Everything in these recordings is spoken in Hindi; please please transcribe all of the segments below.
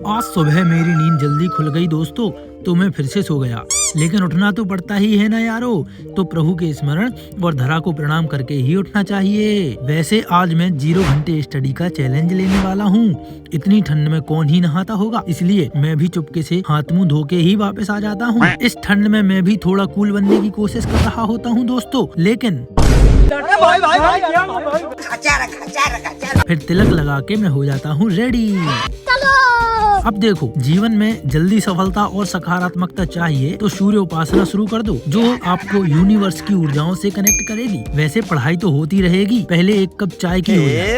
आज सुबह मेरी नींद जल्दी खुल गई दोस्तों, तो मैं फिर से सो गया। लेकिन उठना तो पड़ता ही है ना यारो, तो प्रभु के स्मरण और धरा को प्रणाम करके ही उठना चाहिए। वैसे आज मैं 0 घंटे स्टडी का चैलेंज लेने वाला हूँ। इतनी ठंड में कौन ही नहाता होगा, इसलिए मैं भी चुपके से हाथ मुंह धो के ही वापस आ जाता हूँ। इस ठंड में मैं भी थोड़ा कूल बनने की कोशिश कर रहा होता हूँ दोस्तों, लेकिन फिर तिलक लगा के मैं हो जाता हूँ रेडी। अब देखो, जीवन में जल्दी सफलता और सकारात्मकता चाहिए तो सूर्य उपासना शुरू कर दो, जो आपको यूनिवर्स की ऊर्जाओं से कनेक्ट करेगी। वैसे पढ़ाई तो होती रहेगी, पहले एक कप चाय की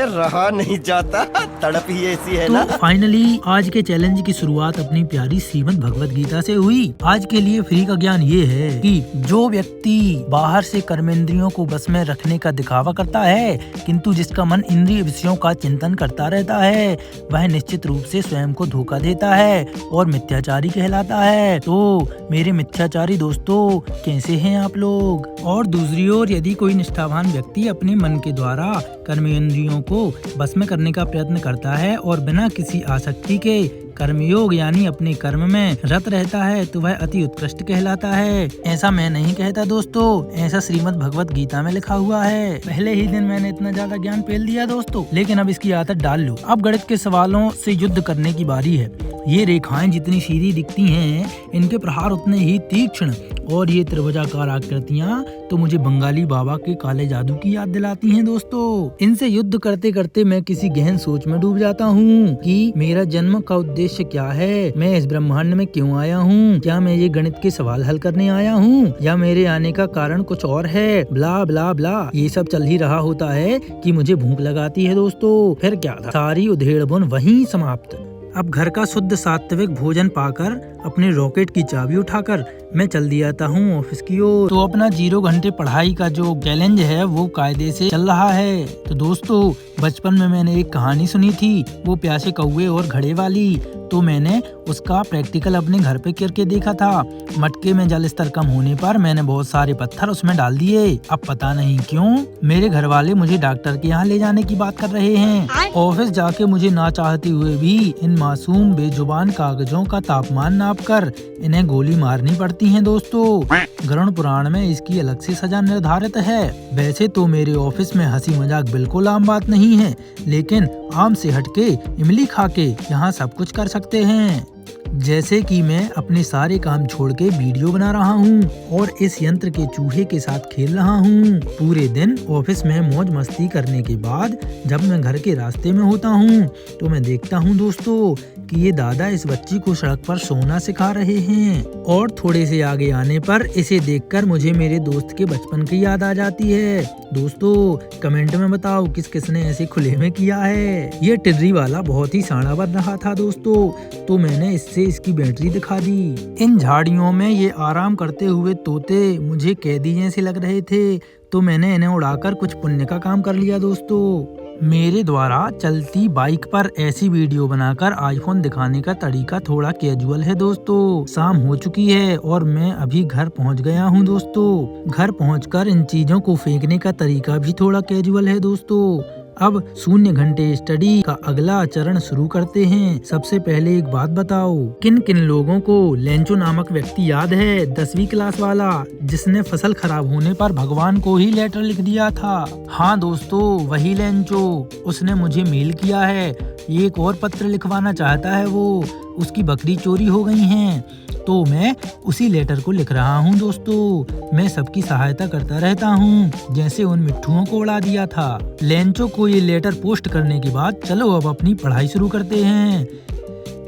रहा नहीं जाता, तड़प ही ऐसी है ना। फाइनली आज के चैलेंज की शुरुआत अपनी प्यारी श्रीमद् भगवत गीता से हुई। आज के लिए फ्री का ज्ञान ये है कि जो व्यक्ति बाहर से कर्मेंद्रियों को बस में रखने का दिखावा करता है, किंतु जिसका मन इंद्रिय विषयों का चिंतन करता रहता है, वह निश्चित रूप से स्वयं को धोखा देता है और मिथ्याचारी कहलाता है। तो मेरे मिथ्याचारी दोस्तों, कैसे हैं आप लोग? और दूसरी ओर यदि कोई निष्ठावान व्यक्ति अपने मन के द्वारा कर्मेंद्रियों को बस में करने का प्रयत्न करता है और बिना किसी आसक्ति के कर्मयोग यानी अपने कर्म में रत रहता है, तो वह अति उत्कृष्ट कहलाता है। ऐसा मैं नहीं कहता दोस्तों, ऐसा श्रीमद् भगवत गीता में लिखा हुआ है। पहले ही दिन मैंने इतना ज्यादा ज्ञान पेल दिया दोस्तों, लेकिन अब इसकी आदत डाल लो। अब गणित के सवालों से युद्ध करने की बारी है। ये रेखाएं जितनी सीधी दिखती हैं, इनके प्रहार उतने ही तीक्ष्ण, और ये त्रिभुजाकार आकृतियाँ तो मुझे बंगाली बाबा के काले जादू की याद दिलाती हैं दोस्तों। इनसे युद्ध करते करते मैं किसी गहन सोच में डूब जाता हूँ कि मेरा जन्म का उद्देश्य क्या है, मैं इस ब्रह्मांड में क्यों आया हूँ, क्या मैं ये गणित के सवाल हल करने आया हूँ, या मेरे आने का कारण कुछ और है। ब्ला ब्ला ब्ला ये सब चल ही रहा होता है कि मुझे भूख लगाती है दोस्तों। फिर क्या था, सारी उधेड़ बुन वहीं समाप्त। अब घर का शुद्ध सात्विक भोजन पाकर अपने रॉकेट की चाबी उठाकर मैं चल दिया हूँ ऑफिस की ओर। तो अपना 0 घंटे पढ़ाई का जो चैलेंज है वो कायदे से चल रहा है। तो दोस्तों, बचपन में मैंने एक कहानी सुनी थी, वो प्यासे कौवे और घड़े वाली। तो मैंने उसका प्रैक्टिकल अपने घर पे करके देखा था। मटके में जल स्तर कम होने पर मैंने बहुत सारे पत्थर उसमें डाल दिए। अब पता नहीं क्यों मेरे घर वाले मुझे डॉक्टर के यहाँ ले जाने की बात कर रहे हैं। ऑफिस जाके मुझे ना चाहते हुए भी इन मासूम बेजुबान कागजों का तापमान नापकर इन्हें गोली मारनी पड़ती है दोस्तों। गरुड़ पुराण में इसकी अलग से सजा निर्धारित है। वैसे तो मेरे ऑफिस में हंसी मजाक बिल्कुल आम बात नहीं है, लेकिन आम से हटके इमली खा के यहाँ सब कुछ कर सकते हैं। जैसे कि मैं अपने सारे काम छोड़ के वीडियो बना रहा हूँ और इस यंत्र के चूहे के साथ खेल रहा हूँ। पूरे दिन ऑफिस में मौज मस्ती करने के बाद जब मैं घर के रास्ते में होता हूँ तो मैं देखता हूँ दोस्तों कि ये दादा इस बच्ची को सड़क पर सोना सिखा रहे हैं, और थोड़े से आगे आने पर इसे देखकर मुझे मेरे दोस्त के बचपन की याद आ जाती है। दोस्तों, कमेंट में बताओ किस किसने ऐसे खुले में किया है। ये टिर्री वाला बहुत ही शाना बन रहा था दोस्तों, तो मैंने इससे इसकी बैटरी दिखा दी। इन झाड़ियों में ये आराम करते हुए तोते मुझे कैदी जैसे लग रहे थे, तो मैंने इन्हें उड़ाकर कुछ पुण्य का काम कर लिया दोस्तों। मेरे द्वारा चलती बाइक पर ऐसी वीडियो बनाकर आईफोन दिखाने का तरीका थोड़ा कैजुअल है दोस्तों। शाम हो चुकी है और मैं अभी घर पहुंच गया हूं दोस्तों। घर पहुंचकर इन चीजों को फेंकने का तरीका भी थोड़ा कैजुअल है दोस्तों। अब 0 घंटे स्टडी का अगला चरण शुरू करते हैं। सबसे पहले एक बात बताओ, किन किन लोगों को लेंचो नामक व्यक्ति याद है, 10वीं क्लास वाला, जिसने फसल खराब होने पर भगवान को ही लेटर लिख दिया था? हाँ दोस्तों, वही लेंचो। उसने मुझे मेल किया है, एक और पत्र लिखवाना चाहता है वो, उसकी बकरी चोरी हो गई है। तो मैं उसी लेटर को लिख रहा हूँ दोस्तों। मैं सबकी सहायता करता रहता हूँ, जैसे उन मिट्ठुओं को उड़ा दिया था। लेंचो को ये लेटर पोस्ट करने के बाद चलो अब अपनी पढ़ाई शुरू करते हैं।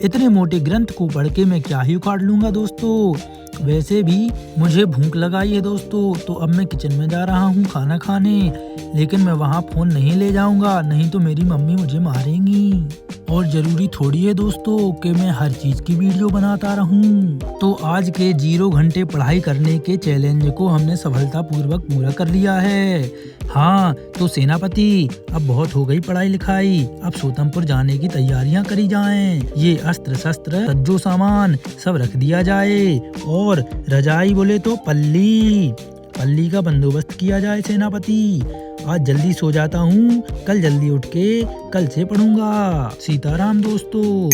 इतने मोटे ग्रंथ को पढ़ के मैं क्या ही उखाड़ लूंगा दोस्तों। वैसे भी मुझे भूख लगाई है दोस्तों, तो अब मैं किचन में जा रहा हूँ खाना खाने, लेकिन मैं वहाँ फोन नहीं ले जाऊंगा, नहीं तो मेरी मम्मी मुझे मारेंगी। और जरूरी थोड़ी है दोस्तों कि मैं हर चीज की वीडियो बनाता रहूं। तो आज के 0 घंटे पढ़ाई करने के चैलेंज को हमने सफलतापूर्वक पूरा कर लिया है। हाँ तो सेनापति, अब बहुत हो गई पढ़ाई लिखाई, अब सोतमपुर जाने की तैयारियां करी जाएं। ये अस्त्र शस्त्र सज्जो सामान सब रख दिया जाए, और रजाई बोले तो पल्ली का बंदोबस्त किया जाए सेनापति। आज जल्दी सो जाता हूँ, कल जल्दी उठ के कल से पढ़ूंगा। सीताराम दोस्तों।